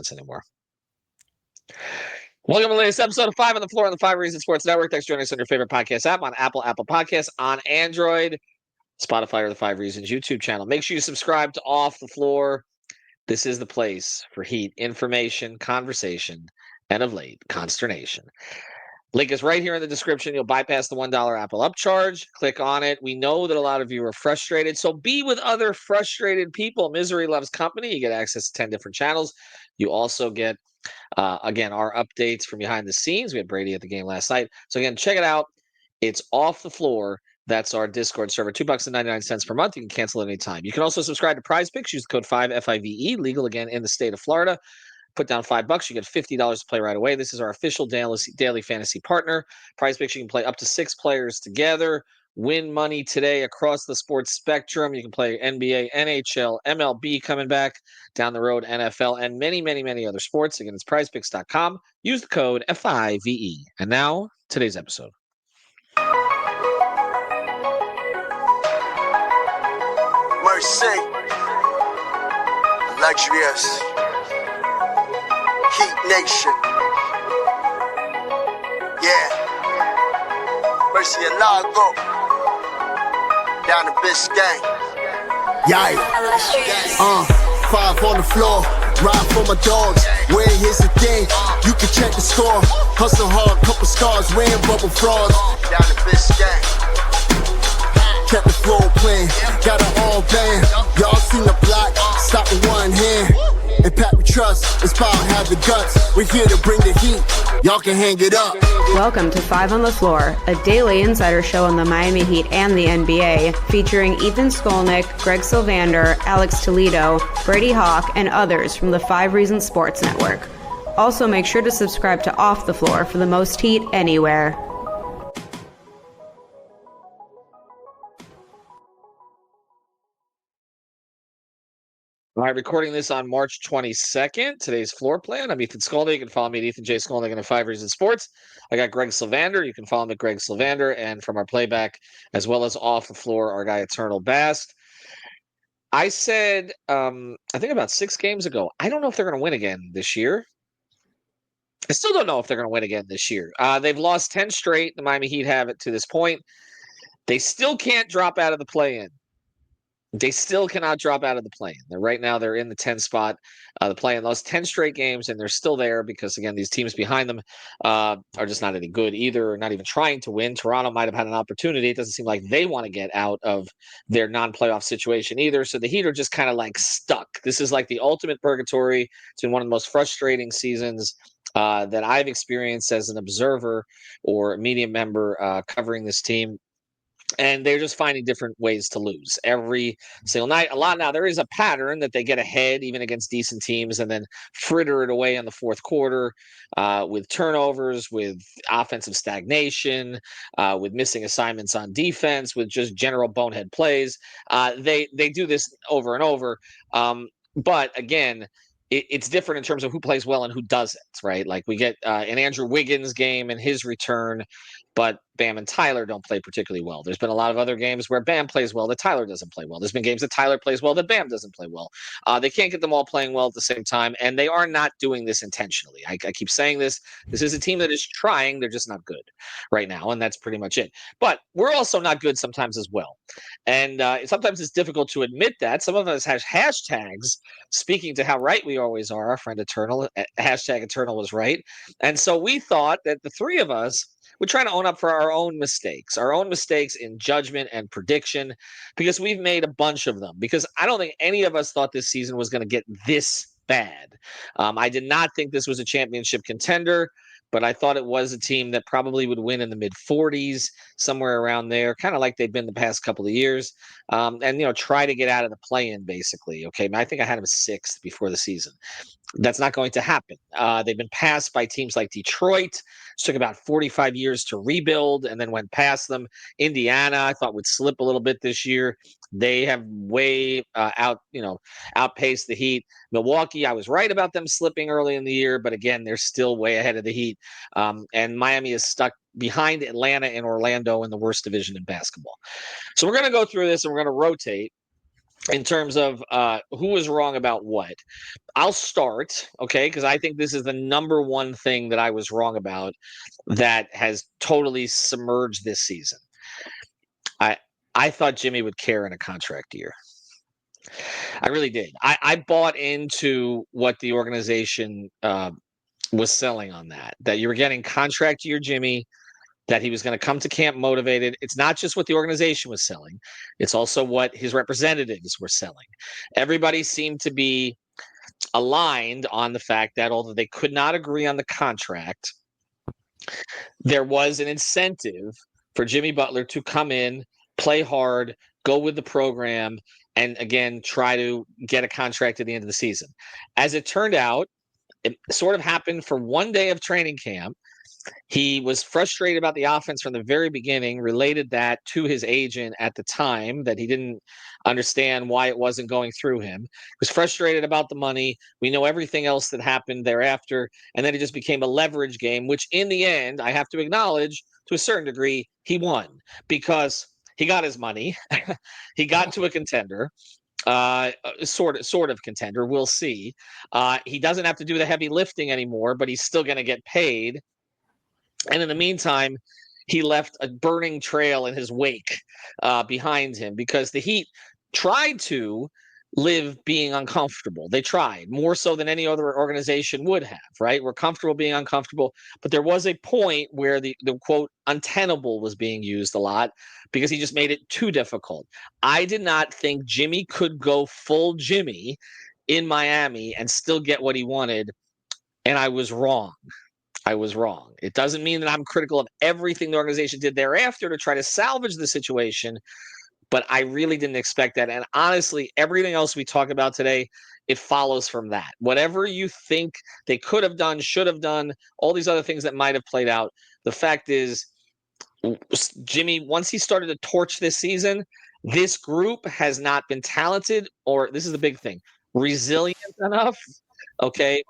sense anymore. Welcome to the latest episode of 5 on the Floor on the 5 Reasons Sports Network. Thanks for joining us on your favorite podcast app, on Apple Podcasts, on Android, Spotify, or the 5 Reasons YouTube channel. Make sure you subscribe to Off the Floor. This is the place for heat, information, conversation, and of late, consternation. Link is right here in the description. You'll bypass the $1 Apple upcharge. Click on it. We know that a lot of you are frustrated, so be with other frustrated people. Misery loves company. You get access to 10 different channels. You also get again, our updates from behind the scenes. We had Brady at the game last night. So again, check it out. It's Off the Floor. That's our Discord server. $2.99 per month. You can cancel at any time. You can also subscribe to Prize Picks. Use the code 5FIVE, legal again in the state of Florida. Put down $5. You get $50 to play right away. This is our official daily fantasy partner. Prize Picks, you can play up to 6 players together. Win money today across the sports spectrum. You can play NBA, NHL, MLB coming back down the road, NFL, and many, many, many other sports. Again, it's prizepicks.com. Use the code FIVE. And now, today's episode. Mercy. Luxurious. Heat Nation. Yeah. Mercy and Lago. Down to Biscayne. Yikes. 5 on the floor. Ride for my dogs. Where here's the thing. You can check the score. Hustle hard, couple scars. Wearing bubble frauds. Down to Biscayne. Kept the flow playing. Got an all band. Y'all seen the block. Stop with one hand. And Pat, we trust, it's power, have the guts. We're here to bring the heat, y'all can hang it up. Welcome to 5 on the Floor, a daily insider show on the Miami Heat and the NBA, featuring Ethan Skolnick, Greg Sylvander, Alex Toledo, Brady Hawk, and others from the 5 Reasons Sports Network. Also make sure to subscribe to Off the Floor for the most heat anywhere. All right, recording this on March 22nd. Today's floor plan. I'm Ethan Skolnick. You can follow me at Ethan J. Skolnick on the 5 Reasons Sports. I got Greg Sylvander. You can follow him at Greg Sylvander. And from our playback, as well as off the floor, our guy Eternal Bast. I said, I think about 6 games ago, I don't know if they're going to win again this year. I still don't know if they're going to win again this year. They've lost 10 straight. The Miami Heat have it to this point. They still can't drop out of the play-in. They still cannot drop out of the play-in. Right now, they're in the 10 spot. The play-in lost 10 straight games, and they're still there because, again, these teams behind them are just not any good either, not even trying to win. Toronto might have had an opportunity. It doesn't seem like they want to get out of their non-playoff situation either. So the Heat are just kind of like stuck. This is like the ultimate purgatory. It's been one of the most frustrating seasons that I've experienced as an observer or a media member covering this team. And they're just finding different ways to lose every single night. A lot now. There is a pattern that they get ahead, even against decent teams, and then fritter it away in the fourth quarter with turnovers, with offensive stagnation, with missing assignments on defense, with just general bonehead plays. They do this over and over. But again, it's different in terms of who plays well and who doesn't, right? Like we get an Andrew Wiggins game and his return, but Bam and Tyler don't play particularly well. There's been a lot of other games where Bam plays well that Tyler doesn't play well. There's been games that Tyler plays well that Bam doesn't play well. They can't get them all playing well at the same time, and they are not doing this intentionally. I keep saying this. This is a team that is trying. They're just not good right now, and that's pretty much it. But we're also not good sometimes as well. And sometimes it's difficult to admit that. Some of us have hashtags speaking to how right we always are. Our friend Eternal, hashtag Eternal was right. And so we thought that the three of us we're trying to own up for our own mistakes in judgment and prediction, because we've made a bunch of them. Because I don't think any of us thought this season was going to get this bad. I did not think this was a championship contender, but I thought it was a team that probably would win in the mid-40s, somewhere around there, kind of like they've been the past couple of years, and try to get out of the play-in, basically. Okay, I think I had them 6th before the season. That's not going to happen. They've been passed by teams like Detroit. It took about 45 years to rebuild and then went past them. Indiana, I thought would slip a little bit this year. They have way outpaced the Heat. Milwaukee, I was right about them slipping early in the year, but again, they're still way ahead of the Heat. And Miami is stuck behind Atlanta and Orlando in the worst division in basketball. So we're going to go through this and we're going to rotate. in terms of who was wrong about what. I'll start, okay, because I think this is the number one thing that I was wrong about that has totally submerged this season. I thought Jimmy would care in a contract year. I really did. I bought into what the organization was selling on that you were getting contract year Jimmy, that he was going to come to camp motivated. It's not just what the organization was selling, it's also what his representatives were selling. Everybody seemed to be aligned on the fact that although they could not agree on the contract, there was an incentive for Jimmy Butler to come in, play hard, go with the program, and again, try to get a contract at the end of the season. As it turned out, it sort of happened for one day of training camp. He was frustrated about the offense from the very beginning, related that to his agent at the time, that he didn't understand why it wasn't going through him. He was frustrated about the money. We know everything else that happened thereafter. And then it just became a leverage game, which in the end, I have to acknowledge to a certain degree, he won because he got his money. He got to a contender. Sort of contender. We'll see. He doesn't have to do the heavy lifting anymore, but he's still going to get paid. And in the meantime, he left a burning trail in his wake behind him because the Heat tried to live being uncomfortable. They tried more so than any other organization would have, right? We're comfortable being uncomfortable. But there was a point where the quote untenable was being used a lot because he just made it too difficult. I did not think Jimmy could go full Jimmy in Miami and still get what he wanted. And I was wrong. I was wrong. It doesn't mean that I'm critical of everything the organization did thereafter to try to salvage the situation, but I really didn't expect that. And honestly, everything else we talk about today, it follows from that. Whatever you think they could have done, should have done, all these other things that might have played out, the fact is, Jimmy, once he started to torch this season, this group has not been talented, or this is the big thing, resilient enough, okay,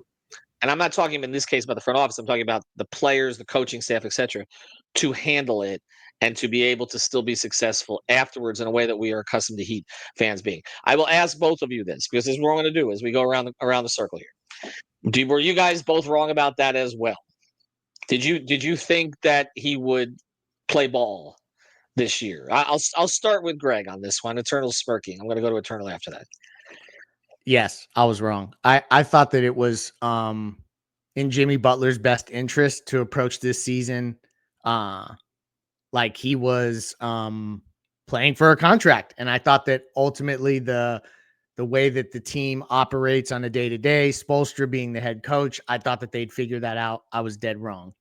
and I'm not talking in this case about the front office, I'm talking about the players, the coaching staff, etc., to handle it and to be able to still be successful afterwards in a way that we are accustomed to Heat fans being. I will ask both of you this because this is what we're going to do as we go around the circle here. Were you guys both wrong about that as well? Did you think that he would play ball this year? I'll start with Greg on this one. Eternal smirking. I'm going to go to Eternal after that. Yes, I was wrong. I thought that it was in Jimmy Butler's best interest to approach this season like he was playing for a contract. And I thought that ultimately the way that the team operates on a day-to-day, Spoelstra being the head coach, I thought that they'd figure that out. I was dead wrong.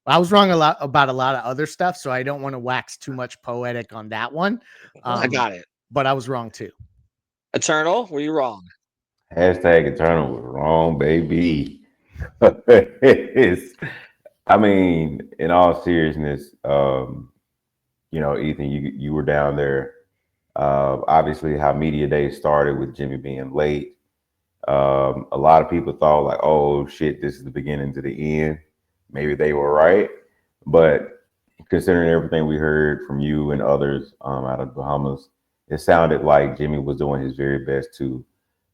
I was wrong about a lot of other stuff, so I don't want to wax too much poetic on that one. I got it. But I was wrong too. Eternal, were you wrong? Hashtag Eternal was wrong, baby. I mean, in all seriousness, Ethan, you were down there. Obviously, how media day started with Jimmy being late. A lot of people thought like, oh shit, this is the beginning to the end. Maybe they were right, but considering everything we heard from you and others out of the Bahamas, it sounded like Jimmy was doing his very best to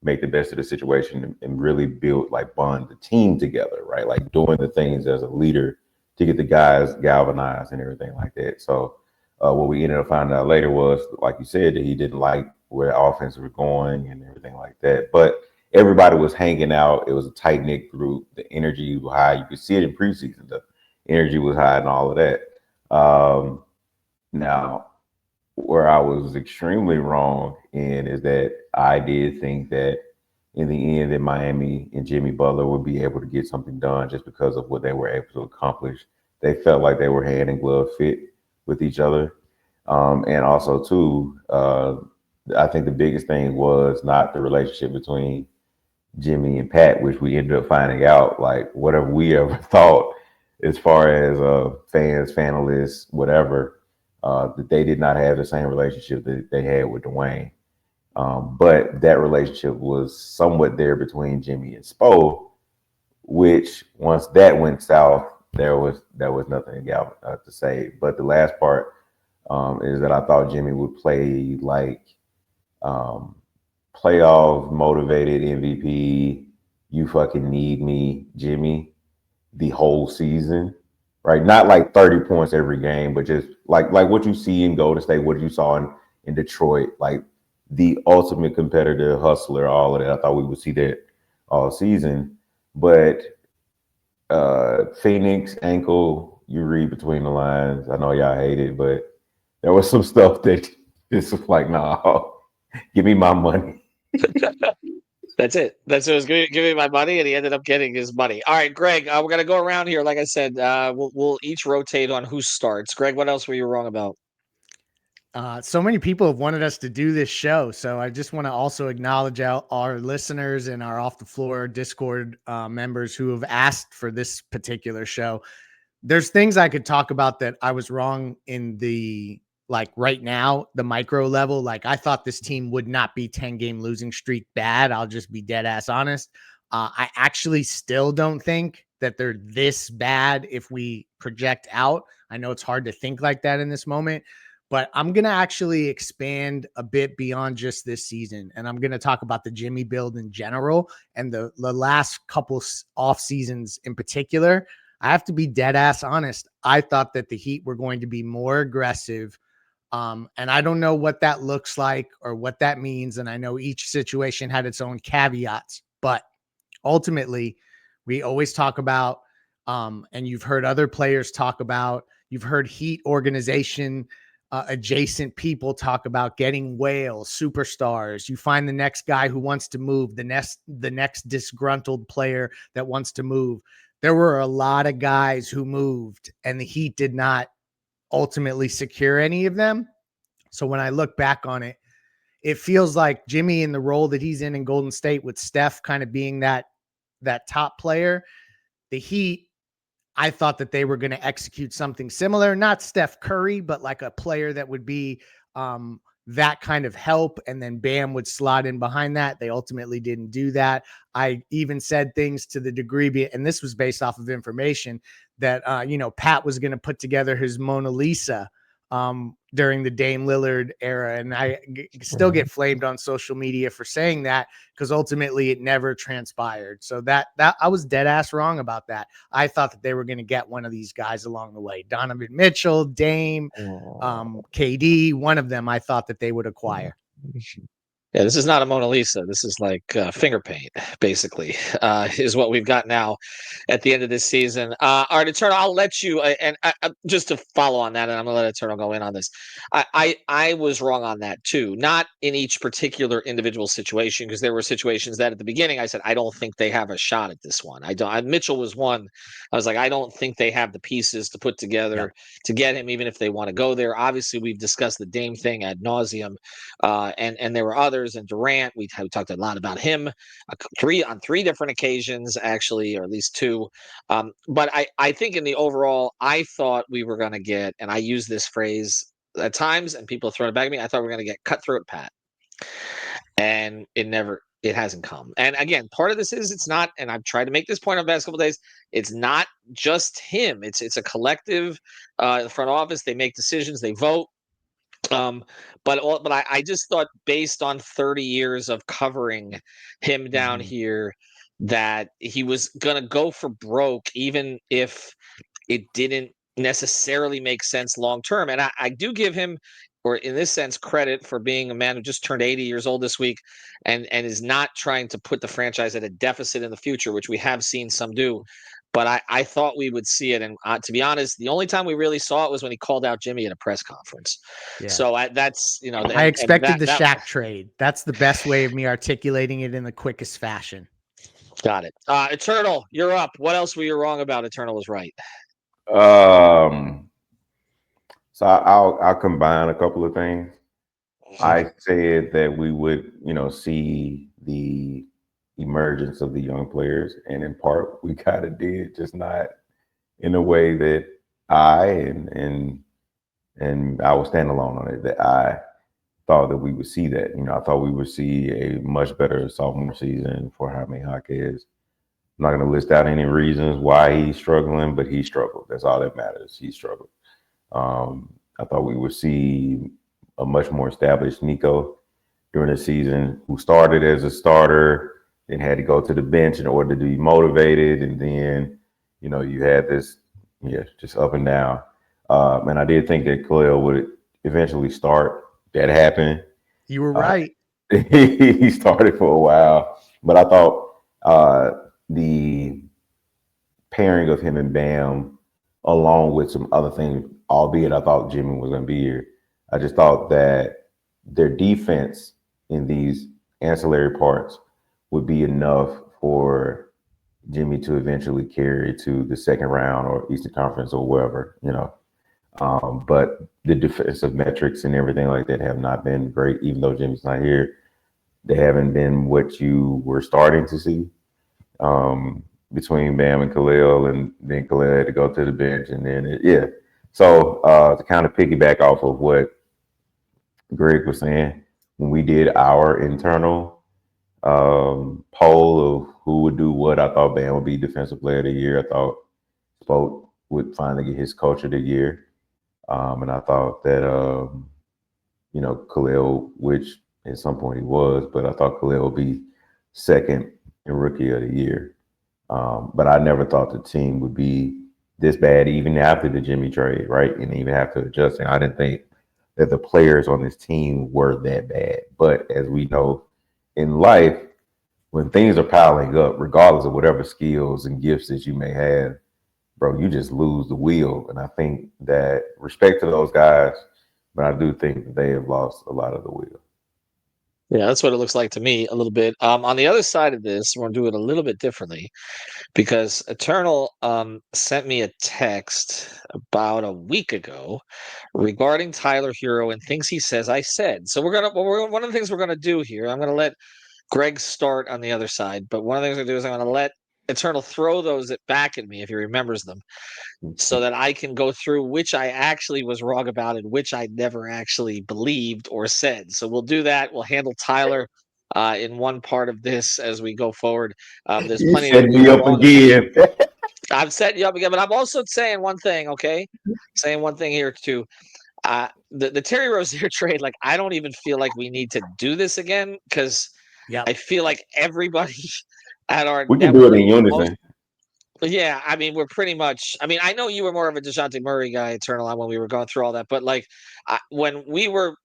make the best of the situation and really build, like, bond the team together, right? Like doing the things as a leader to get the guys galvanized and everything like that. So what we ended up finding out later was, like you said, that he didn't like where the offense was going and everything like that. But everybody was hanging out. It was a tight-knit group. The energy was high. You could see it in preseason. The energy was high and all of that. Now, where I was extremely wrong in is that I did think that in the end that Miami and Jimmy Butler would be able to get something done just because of what they were able to accomplish. They felt like they were hand in glove fit with each other. And also, too, I think the biggest thing was not the relationship between Jimmy and Pat, which we ended up finding out, like, whatever we ever thought as far as fans, fanalists, whatever, that they did not have the same relationship that they had with Dwayne. But that relationship was somewhat there between Jimmy and Spo, which once that went south, there was nothing to say. But the last part is that I thought Jimmy would play like Playoff motivated MVP. You fucking need me, Jimmy, the whole season, right? Not like 30 points every game, but just like what you see in Golden State, what you saw in Detroit, like the ultimate competitor, hustler, all of that. I thought we would see that all season. But Phoenix ankle, you read between the lines. I know y'all hate it, but there was some stuff that just was like, nah, give me my money. That's it. That's it. It was give me my money, and he ended up getting his money. All right, Greg, we're gonna go around here. Like I said, we'll each rotate on who starts. Greg, what else were you wrong about? So many people have wanted us to do this show, so I just want to also acknowledge our listeners and our Off the Floor Discord members who have asked for this particular show. There's things I could talk about that I was wrong in the, like, right now, the micro level. Like, I thought this team would not be 10-game losing streak bad. I'll just be dead ass honest. I actually still don't think that they're this bad if we project out. I know it's hard to think like that in this moment, but I'm going to actually expand a bit beyond just this season. And I'm going to talk about the Jimmy build in general and the last couple off seasons in particular. I have to be dead ass honest. I thought that the Heat were going to be more aggressive. And I don't know what that looks like or what that means. And I know each situation had its own caveats, but ultimately we always talk about, and you've heard other players talk about, you've heard Heat organization adjacent people talk about getting whales, superstars. You find the next guy who wants to move, the next disgruntled player that wants to move. There were a lot of guys who moved, and the Heat did not ultimately secure any of them. So when I look back on it, it feels like Jimmy, in the role that he's in Golden State, with Steph kind of being that top player, the Heat, I thought that they were going to execute something similar, not Steph Curry, but like a player that would be that kind of help. And then Bam would slot in behind that. They ultimately didn't do that. I even said things to the degree, and this was based off of information, that, Pat was going to put together his Mona Lisa during the Dame Lillard era. And I still get flamed on social media for saying that, because ultimately it never transpired. So that I was dead ass wrong about that. I thought that they were going to get one of these guys along the way. Donovan Mitchell, Dame, KD, one of them I thought that they would acquire. Yeah, this is not a Mona Lisa. This is like finger paint, basically, is what we've got now at the end of this season. All right, Eternal, I'll let you, and just to follow on that, and I'm going to let Eternal go in on this. I was wrong on that too, not in each particular individual situation, because there were situations that at the beginning I said, I don't think they have a shot at this one. Mitchell was one. I was like, I don't think they have the pieces to put together to get him, even if they want to go there. Obviously, we've discussed the Dame thing ad nauseum, and there were others. And Durant, we talked a lot about him on three different occasions, actually, or at least two. But I think in the overall, I thought we were going to get, and I use this phrase at times, and people throw it back at me, I thought we were going to get cut through at Pat. And it hasn't come. And again, part of this is it's not, and I've tried to make this point on Basketball Days, it's not just him. It's a collective front office. They make decisions, they vote. But I just thought, based on 30 years of covering him down here, that he was gonna go for broke, even if it didn't necessarily make sense long term. And I do give him, or in this sense, credit for being a man who just turned 80 years old this week, and is not trying to put the franchise at a deficit in the future, which we have seen some do. But I thought we would see it. And to be honest, the only time we really saw it was when he called out Jimmy at a press conference. Yeah. So that's, I expected the Shaq trade. That's the best way of me articulating it in the quickest fashion. Got it. Eternal, you're up. What else were you wrong about? Eternal was right. So I'll combine a couple of things. I said that we would, see the emergence of the young players, and in part we kind of did, just not in a way that I and I will stand alone on it, that I thought that we would see that. I thought we would see a much better sophomore season for Jaime Jaquez. I'm not going to list out any reasons why he's struggling, but he struggled. That's all that matters. He struggled. I thought we would see a much more established Nico during the season who started as a starter, then had to go to the bench in order to be motivated, and then you had this, just up and down. And I did think that Khalil would eventually start. That happened. You were right. He started for a while, but I thought the pairing of him and Bam, along with some other things, albeit I thought Jimmy was going to be here, I just thought that their defense in these ancillary parts would be enough for Jimmy to eventually carry to the second round or Eastern Conference or wherever, but the defensive metrics and everything like that have not been great, even though Jimmy's not here. They haven't been what you were starting to see between Bam and Khalil, and then Khalil had to go to the bench, and then So to kind of piggyback off of what Greg was saying, when we did our internal poll of who would do what, I thought Bam would be Defensive Player of the Year. I thought Spoke would finally get his Coach of the Year. And I thought that, Khalil, which at some point he was, but I thought Khalil would be second in Rookie of the Year. But I never thought the team would be this bad, even after the Jimmy trade, right? And even after adjusting, I didn't think that the players on this team were that bad. But as we know in life, when things are piling up, regardless of whatever skills and gifts that you may have, bro, you just lose the wheel. And I think that respect to those guys, but I do think that they have lost a lot of the wheel. Yeah, that's what it looks like to me a little bit. On the other side of this, we're going to do it a little bit differently because Eternal sent me a text about a week ago regarding Tyler Hero and things he says I said. So one of the things we're going to do here, I'm going to let Greg start on the other side, but one of the things I'm going to do is I'm going to let Eternal throw those back at me if he remembers them, so that I can go through which I actually was wrong about and which I never actually believed or said. So we'll do that. We'll handle Tyler in one part of this as we go forward. There's You plenty set to me move up on. again. I've set you up again, but I'm also saying one thing, okay? Saying one thing here too. The Terry Rozier trade, like, I don't even feel like we need to do this again because I feel like everybody at our We can do it network, in unison. yeah, I mean, we're pretty much. I mean, I know you were more of a DeJounte Murray guy, Eternal, when we were going through all that, but like when we were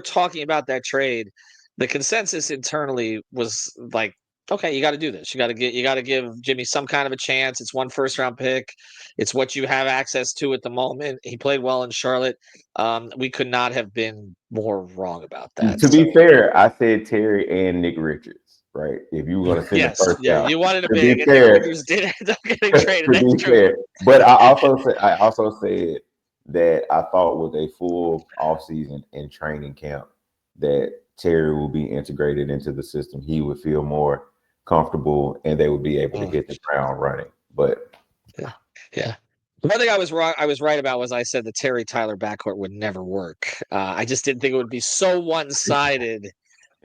talking about that trade, the consensus internally was like, okay, you got to do this. You got to give Jimmy some kind of a chance. It's one first round pick. It's what you have access to at the moment. He played well in Charlotte. We could not have been more wrong about that. To be fair, I said Terry and Nick Richards, right? If you were going to send Yes, the first yeah, out. you wanted a To big, be and Nick fair, Richards did end up getting traded. to That's be true. fair. But I also said that I thought with a full offseason and training camp that Terry will be integrated into the system. He would feel more comfortable and they would be able to hit the ground running. But yeah. The one thing I was right about was I said the Terry Tyler backcourt would never work. I just didn't think it would be so one-sided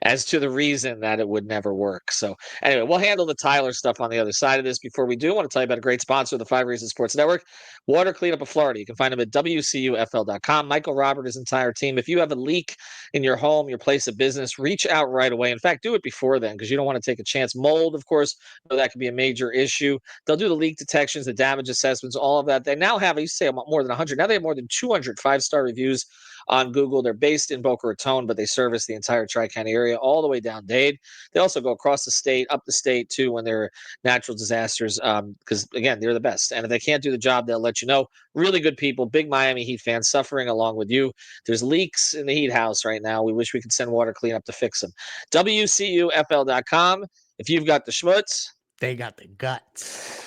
as to the reason that it would never work. So anyway, we'll handle the Tyler stuff on the other side of this. Before we do, I want to tell you about a great sponsor of the 5 Reasons Sports Network, Water Cleanup of Florida. You can find them at WCUFL.com. Michael Robert, his entire team. If you have a leak in your home, your place of business, reach out right away. In fact, do it before then because you don't want to take a chance. Mold, of course, that could be a major issue. They'll do the leak detections, the damage assessments, all of that. They now have, I used to say more than 100. Now they have more than 200 5-star reviews on Google. They're based in Boca Raton, but they service the entire Tri-County area all the way down Dade. They also go across the state, up the state too, when there are natural disasters, because again, they're the best. And if they can't do the job, they'll let you know. Really good people, big Miami Heat fans suffering along with you. There's leaks in the Heat house right now. We wish we could send water cleanup to fix them. WCUFL.com. If you've got the schmutz, they got the guts.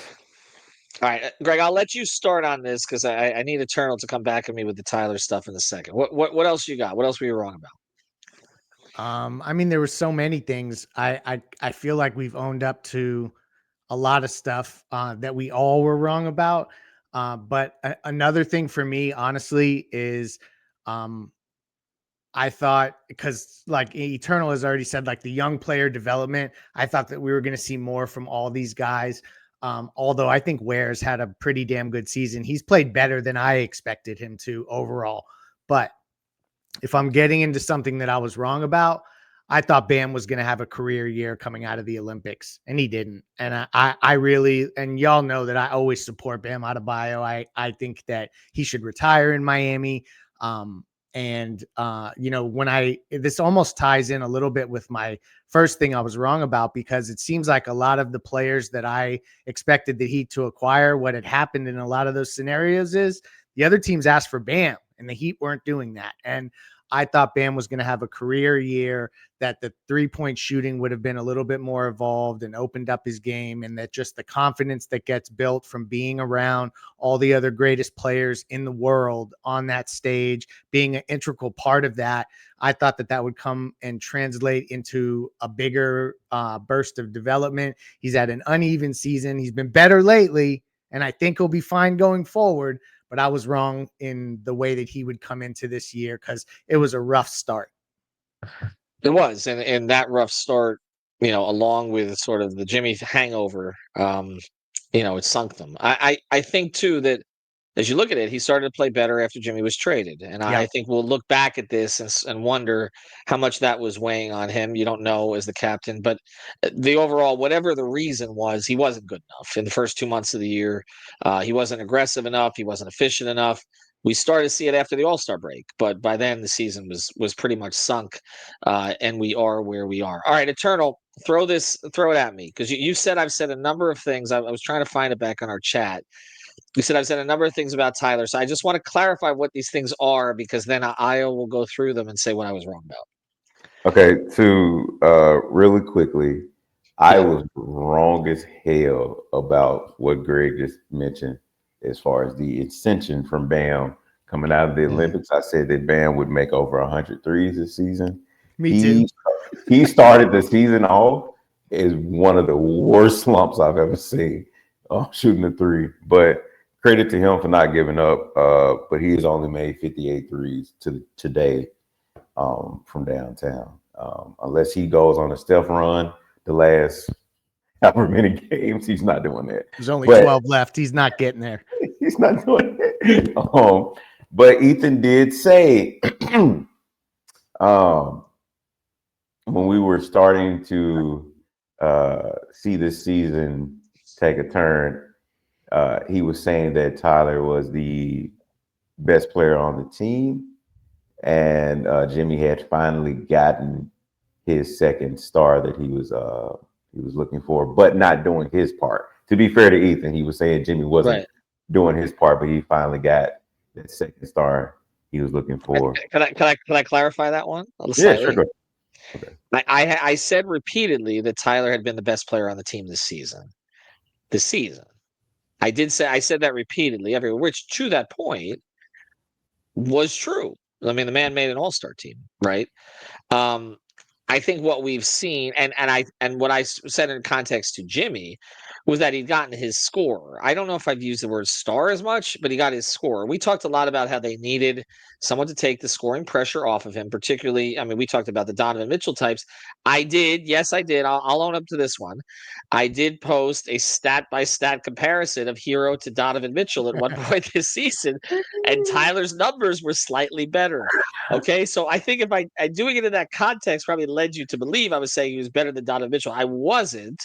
All right, Greg, I'll let you start on this because I need Eternal to come back at me with the Tyler stuff in a second. What else you got? What else were you wrong about? I mean, there were so many things. I feel like we've owned up to a lot of stuff that we all were wrong about. But another thing for me, honestly, is I thought, because like Eternal has already said, like the young player development, I thought that we were going to see more from all these guys. Although I think Ware's had a pretty damn good season. He's played better than I expected him to overall. But if I'm getting into something that I was wrong about, I thought Bam was going to have a career year coming out of the Olympics, and he didn't. And I really, and y'all know that I always support Bam Adebayo. I think that he should retire in Miami. And this almost ties in a little bit with my first thing I was wrong about, because it seems like a lot of the players that I expected the Heat to acquire, what had happened in a lot of those scenarios is the other teams asked for Bam and the Heat weren't doing that. And I thought Bam was going to have a career year, that the 3-point shooting would have been a little bit more evolved and opened up his game, and that just the confidence that gets built from being around all the other greatest players in the world on that stage, being an integral part of that, I thought that would come and translate into a bigger burst of development. He's had an uneven season. He's been better lately, and I think he'll be fine going forward. But I was wrong in the way that he would come into this year, because it was a rough start. It was, and that rough start, along with sort of the Jimmy hangover, it sunk them. I think too that as you look at it, he started to play better after Jimmy was traded, and I think we'll look back at this and wonder how much that was weighing on him. You don't know as the captain, but the overall, whatever the reason was, he wasn't good enough in the first 2 months of the year. He wasn't aggressive enough. He wasn't efficient enough. We started to see it after the All-Star break, but by then the season was pretty much sunk, and we are where we are. All right, Eternal, throw it at me, because you said I've said a number of things. I was trying to find it back on our chat. You said I've said a number of things about Tyler, so I just want to clarify what these things are, because then I will go through them and say what I was wrong about. Okay, to really quickly, I was wrong as hell about what Greg just mentioned as far as the ascension from Bam coming out of the Olympics. I said that Bam would make over 100 threes this season. Me too. He started the season off as one of the worst slumps I've ever seen shooting a three. But credit to him for not giving up. But he has only made 58 threes today from downtown. Unless he goes on a Steph run the last however many games, he's not doing that. There's only 12 left. He's not getting there. He's not doing it. But Ethan did say when we were starting to see this season take a turn, he was saying that Tyler was the best player on the team, and Jimmy had finally gotten his second star that he was looking for, but not doing his part. To be fair to Ethan, he was saying Jimmy wasn't doing his part, but he finally got that second star he was looking for. Can I clarify that one? Yeah, sure. Go ahead. Okay. I said repeatedly that Tyler had been the best player on the team this season. I said that repeatedly everywhere, which to that point was true. I mean, the man made an all-star team, right? I think what we've seen, and what I said in context to Jimmy, was that he'd gotten his score. I don't know if I've used the word star as much, but he got his score. We talked a lot about how they needed someone to take the scoring pressure off of him, particularly, I mean, we talked about the Donovan Mitchell types. I did. I'll own up to this one. I did post a stat-by-stat comparison of Hero to Donovan Mitchell at one point this season, and Tyler's numbers were slightly better. Okay, so I think if I doing it in that context probably led you to believe I was saying he was better than Donovan Mitchell. I wasn't.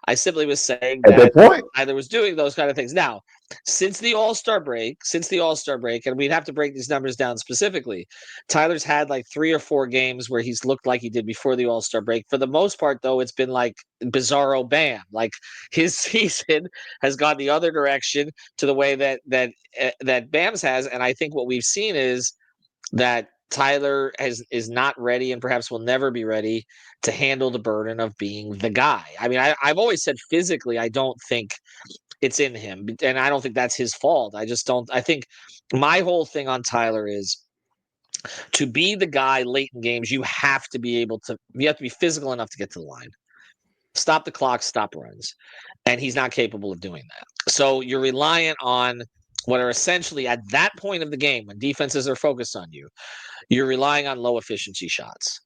I simply was saying at that point Tyler was doing those kind of things. Now, since the All-Star break, and we'd have to break these numbers down specifically, Tyler's had like 3 or 4 games where he's looked like he did before the All-Star break. For the most part, though, it's been like bizarro Bam. Like his season has gone the other direction to the way that Bam's has, and I think what we've seen is that Tyler is not ready, and perhaps will never be ready to handle the burden of being the guy. I mean, I've always said physically, I don't think it's in him, and I don't think that's his fault. I just don't. I think my whole thing on Tyler is to be the guy late in games. You have to be physical enough to get to the line, stop the clock, stop runs, and he's not capable of doing that. So you're reliant on what are essentially at that point of the game when defenses are focused on you. You're relying on low efficiency shots.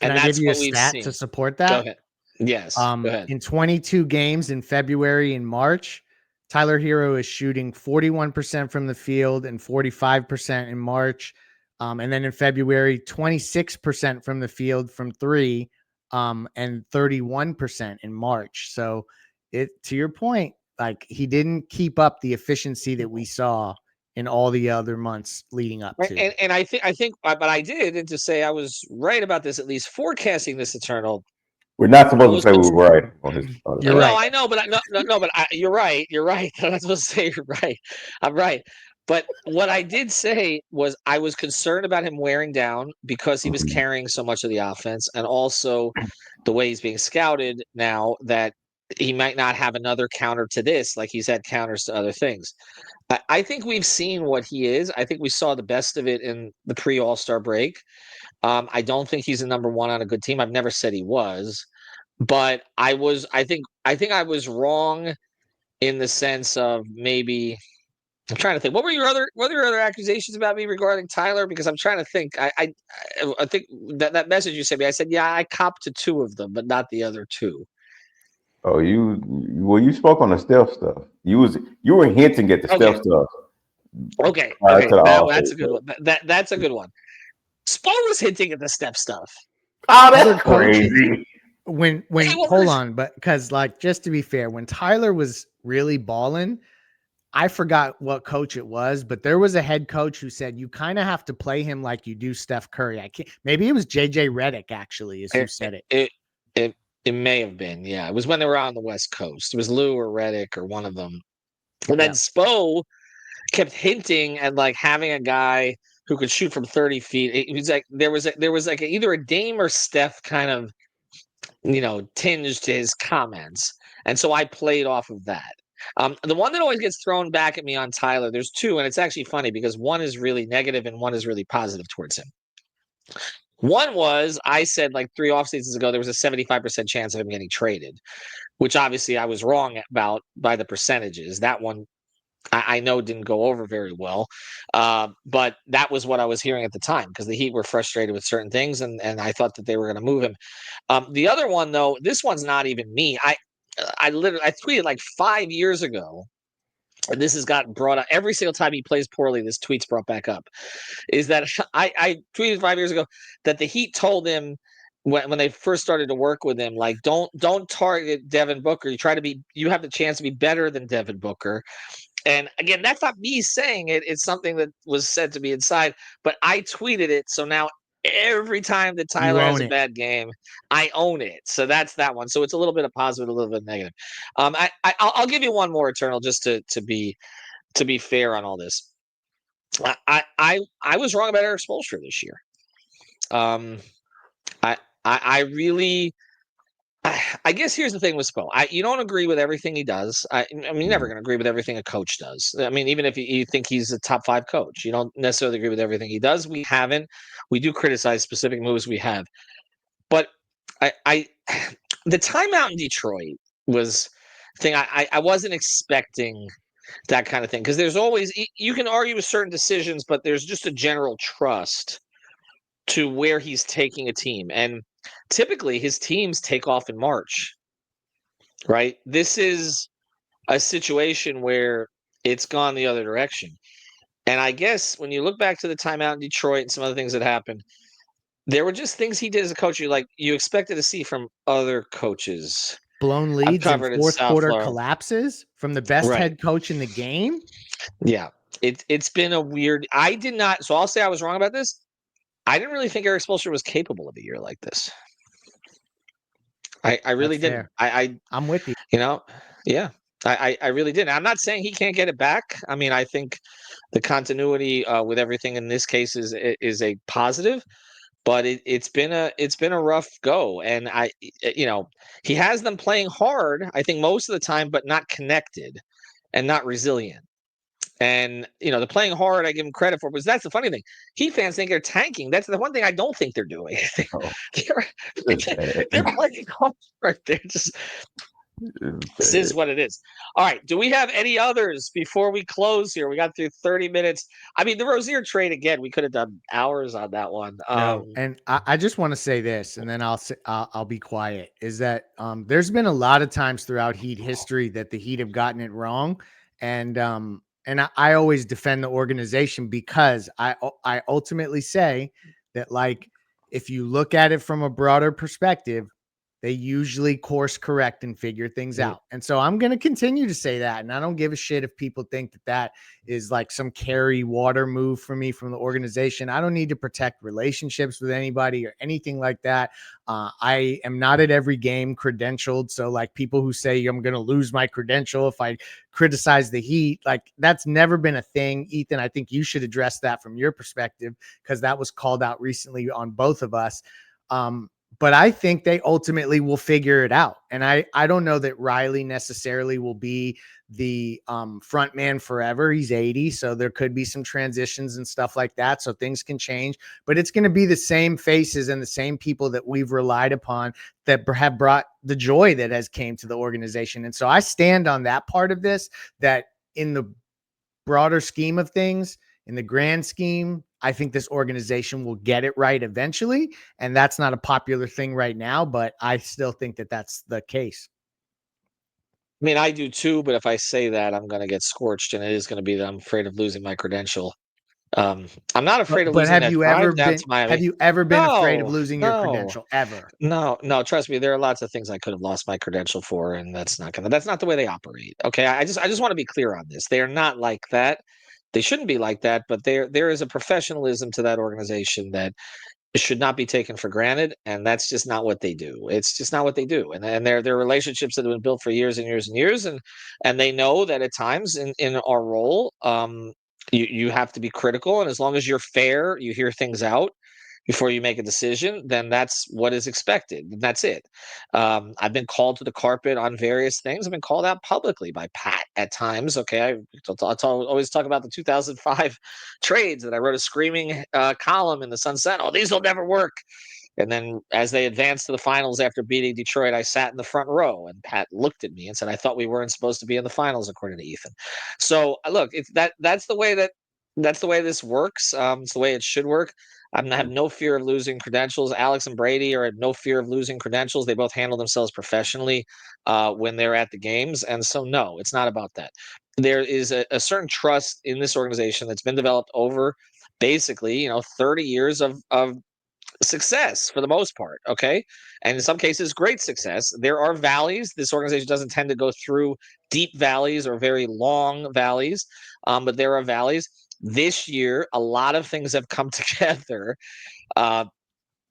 Can I give you a stat to support that? Go ahead. Yes. Go ahead. In 22 games in February and March, Tyler Hero is shooting 41% from the field and 45% in March. And then in February, 26% from the field from 3, and 31% in March. So to your point, like he didn't keep up the efficiency that we saw in all the other months leading up to. And I think, but I did to say I was right about this, at least forecasting this Eternal. We're not supposed to say we were right on his. You're right. No, I know, but you're right. You're right. I'm not supposed to say you're right. I'm right. But what I did say was I was concerned about him wearing down because he was carrying so much of the offense, and also the way he's being scouted now that he might not have another counter to this, like he's had counters to other things. I think we've seen what he is. I think we saw the best of it in the pre-All-Star break. I don't think he's a number one on a good team. I've never said he was, but I think I was wrong in the sense of maybe I'm trying to think. What were your other accusations about me regarding Tyler? Because I'm trying to think. I think that message you sent me, I said, yeah, I copped to 2 of them, but not the other 2. Oh, you spoke on the stealth stuff. You were hinting at the stealth stuff. Okay. That's a good one. That's a good one. Spo was hinting at the step stuff. Oh, that's crazy. When hold on, but because like just to be fair, when Tyler was really balling, I forgot what coach it was, but there was a head coach who said you kind of have to play him like you do Steph Curry. Maybe it was JJ Redick actually, is who said it. It may have been, yeah. It was when they were on the West Coast. It was Lou or Redick or one of them. And then Spo kept hinting at like having a guy who could shoot from 30 feet. It was like there was like either a Dame or Steph kind of tinge to his comments, and so I played off of that. The one that always gets thrown back at me on Tyler, there's 2, and it's actually funny because one is really negative and one is really positive towards him. One was I said like 3 off seasons ago there was a 75% chance of him getting traded, which obviously I was wrong about by the percentages. That one I know didn't go over very well, but that was what I was hearing at the time because the Heat were frustrated with certain things, and I thought that they were going to move him. The other one, though, this one's not even me. I tweeted like 5 years ago, and this has gotten brought up every single time he plays poorly. This tweet's brought back up. Is that I tweeted 5 years ago that the Heat told him when they first started to work with him, like don't target Devin Booker. You have the chance to be better than Devin Booker. And again, that's not me saying it. It's something that was said to me inside, but I tweeted it. So now every time that Tyler has a bad game, I own it. So that's that one. So it's a little bit of positive, a little bit negative. I'll give you one more, Eternal, just to be fair on all this. I was wrong about Eric Spoelstra this year. I really. I guess here's the thing with Spo. You don't agree with everything he does. I mean, you're never going to agree with everything a coach does. I mean, even if you think he's a top 5 coach, you don't necessarily agree with everything he does. We haven't. We do criticize specific moves we have. But the timeout in Detroit was thing I wasn't expecting that kind of thing because there's always you can argue with certain decisions, but there's just a general trust to where he's taking a team. And typically his teams take off in March, right? This is a situation where it's gone the other direction. And I guess when you look back to the timeout in Detroit and some other things that happened, there were just things he did as a coach you expected to see from other coaches. Blown leads and fourth quarter collapses from the best head coach in the game. Yeah. It's been a weird – I did not – so I'll say I was wrong about this. I didn't really think Eric Spoelstra was capable of a year like this. I really didn't. I'm with you. Yeah. I really didn't. I'm not saying he can't get it back. I mean, I think the continuity with everything in this case is a positive, but it's been a rough go. And he has them playing hard, I think most of the time, but not connected and not resilient. And, the playing hard, I give him credit for, because that's the funny thing. Heat fans think they're tanking. That's the one thing I don't think they're doing. They're playing hard. They're just, this is what it is. All right. Do we have any others before we close here? We got through 30 minutes. I mean, the Rozier trade, again, we could have done hours on that one. No, and I just want to say this, and then I'll be quiet, is that there's been a lot of times throughout Heat history that the Heat have gotten it wrong. And and I always defend the organization because I ultimately say that, like, if you look at it from a broader perspective, they usually course correct and figure things Mm. out. And so I'm going to continue to say that. And I don't give a shit if people think that that is like some carry water move for me from the organization. I don't need to protect relationships with anybody or anything like that. I am not at every game credentialed. So, like, people who say I'm going to lose my credential if I criticize the Heat, like, that's never been a thing. Ethan, I think you should address that from your perspective, because that was called out recently on both of us. But I think they ultimately will figure it out. And I don't know that Riley necessarily will be the front man forever. He's 80, so there could be some transitions and stuff like that. So things can change, but it's going to be the same faces and the same people that we've relied upon that have brought the joy that has came to the organization. And so I stand on that part of this, that in the broader scheme of things, in the grand scheme, I think this organization will get it right eventually. And that's not a popular thing right now, but I still think that that's the case. I mean, I do too, but if I say that, I'm going to get scorched, and it is going to be that I'm afraid of losing my credential. I'm not afraid of But losing have that you drive ever down to been Miami. afraid of No, losing your no, credential ever? no. Trust me, there are lots of things I could have lost my credential for, and that's not the way they operate. Okay, I just want to be clear on this. They are not like that. They shouldn't be like that, but there is a professionalism to that organization that should not be taken for granted, and that's just not what they do. It's just not what they do, and they're relationships that have been built for years and years and years, and they know that at times in our role, you have to be critical, and as long as you're fair, you hear things out before you make a decision, then that's what is expected. And that's it. I've been called to the carpet on various things. I've been called out publicly by Pat at times. Okay, always talk about the 2005 trades that I wrote a screaming column in the Sun Sentinel. These will never work. And then as they advanced to the finals after beating Detroit, I sat in the front row, and Pat looked at me and said, "I thought we weren't supposed to be in the finals," according to Ethan. So look, it's that's the way this works. It's the way it should work. I have no fear of losing credentials. Alex and Brady are at no fear of losing credentials. They both handle themselves professionally when they're at the games, and so no, it's not about that. There is a certain trust in this organization that's been developed over basically 30 years of success for the most part, okay? And in some cases, great success. There are valleys. This organization doesn't tend to go through deep valleys or very long valleys, but there are valleys. This year, a lot of things have come together uh,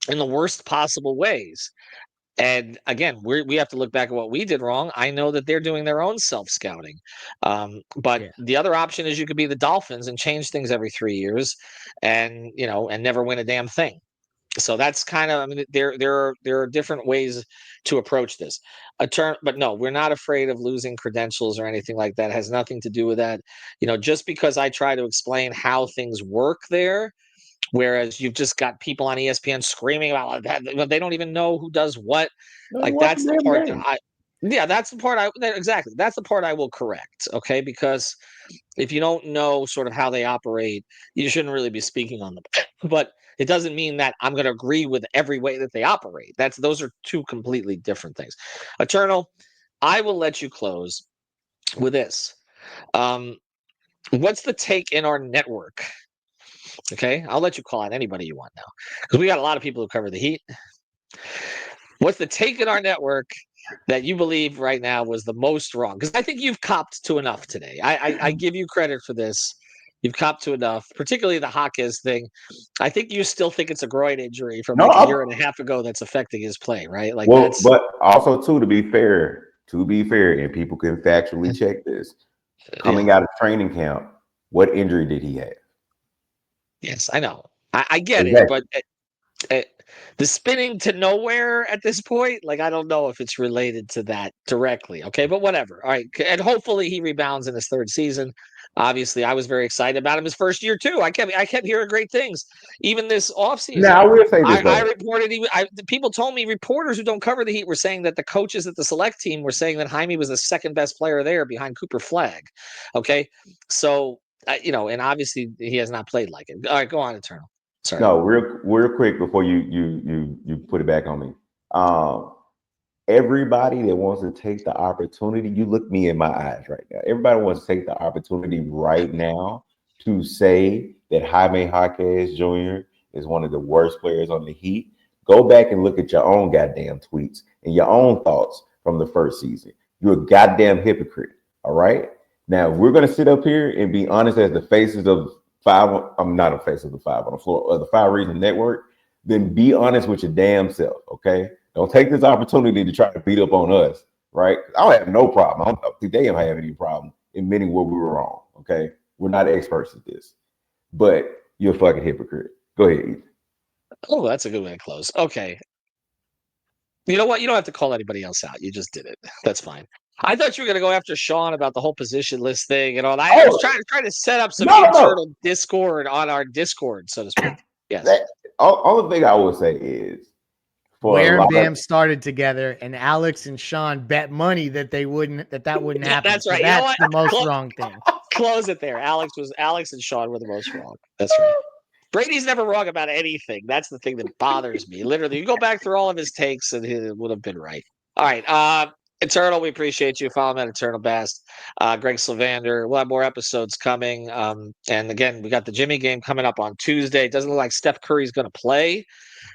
in the worst possible ways. And again, we have to look back at what we did wrong. I know that they're doing their own self scouting, but Yeah. the other option is you could be the Dolphins and change things every 3 years, and and never win a damn thing. So that's kind of, I mean, there are different ways to approach this. But no, we're not afraid of losing credentials or anything like that. It has nothing to do with that. Just because I try to explain how things work there, whereas you've just got people on ESPN screaming about that, they don't even know who does what. No, you Like watch that's the the damn part that game. yeah, that's the part exactly. That's the part I will correct. Okay, because if you don't know sort of how they operate, you shouldn't really be speaking on them. But it doesn't mean that I'm going to agree with every way that they operate. Those are two completely different things. Eternal, I will let you close with this. Um, what's the take in our network? Okay, I'll let you call out anybody you want now because we got a lot of people who cover the Heat. What's the take in our network that you believe right now was the most wrong? Because I think you've copped to enough today. I give you credit for this. You've copped to enough, particularly the Hawkes thing. I think you still think it's a groin injury from No, like a year and a half ago that's affecting his play, right? Like well, that's but also too, to be fair, and people can factually check this. yeah. Coming out of training camp, what injury did he have? Yes, I know. I get it, Exactly. but uh, the spinning to nowhere at this point, like I don't know if it's related to that directly. Okay, but whatever. All right, and hopefully he rebounds in his third season. Obviously, I was very excited about him his first year too. I kept hearing great things, even this offseason. Now I will say this I though. reported people told me reporters who don't cover the Heat were saying that the coaches at the select team were saying that Jaime was the second best player there behind Cooper Flag. Okay, so and obviously he has not played like it. All right, go on, Eternal. Sorry. No, real quick before you put it back on me. Um, everybody that wants to take the opportunity, you look me in my eyes right now. Everybody wants to take the opportunity right now to say that Jaime Jaquez Jr. is one of the worst players on the Heat. Go back and look at your own goddamn tweets and your own thoughts from the first season. You're a goddamn hypocrite. All right. Now, if we're going to sit up here and be honest as the faces of five, I'm not a face of the five on the floor of the 5 Reasons Network, then be honest with your damn self. Okay. Don't take this opportunity to try to beat up on us. Right. I don't have no problem. I don't think they don't have any problem admitting where we were wrong. Okay. We're not experts at this, but you're a fucking hypocrite. Go ahead, Ethan. Oh, that's a good way to close. Okay. You know what? You don't have to call anybody else out. You just did it. That's fine. I thought you were going to go after Sean about the whole position list thing and all that. I was trying to set up some internal discord on our Discord, so to speak. Yes. All the thing I will say is, Where Bam started together, and Alex and Sean bet money that that wouldn't happen. That's right. So that's the most wrong thing. Close it there. Alex and Sean were the most wrong. That's right. Brady's never wrong about anything. That's the thing that bothers me. Literally, you go back through all of his takes, and he would have been right. All right. Eternal, we appreciate you. Follow him at Eternal Bast. Greg Sylvander. We'll have more episodes coming. And again, we got the Jimmy game coming up on Tuesday. It doesn't look like Steph Curry's going to play.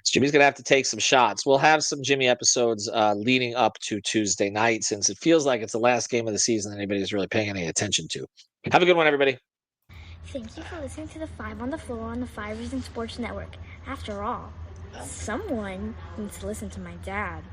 So Jimmy's going to have to take some shots. We'll have some Jimmy episodes leading up to Tuesday night, since it feels like it's the last game of the season that anybody's really paying any attention to. Have a good one, everybody. Thank you for listening to the 5 on the Floor on the 5 Reasons Sports Network. After all, someone needs to listen to my dad.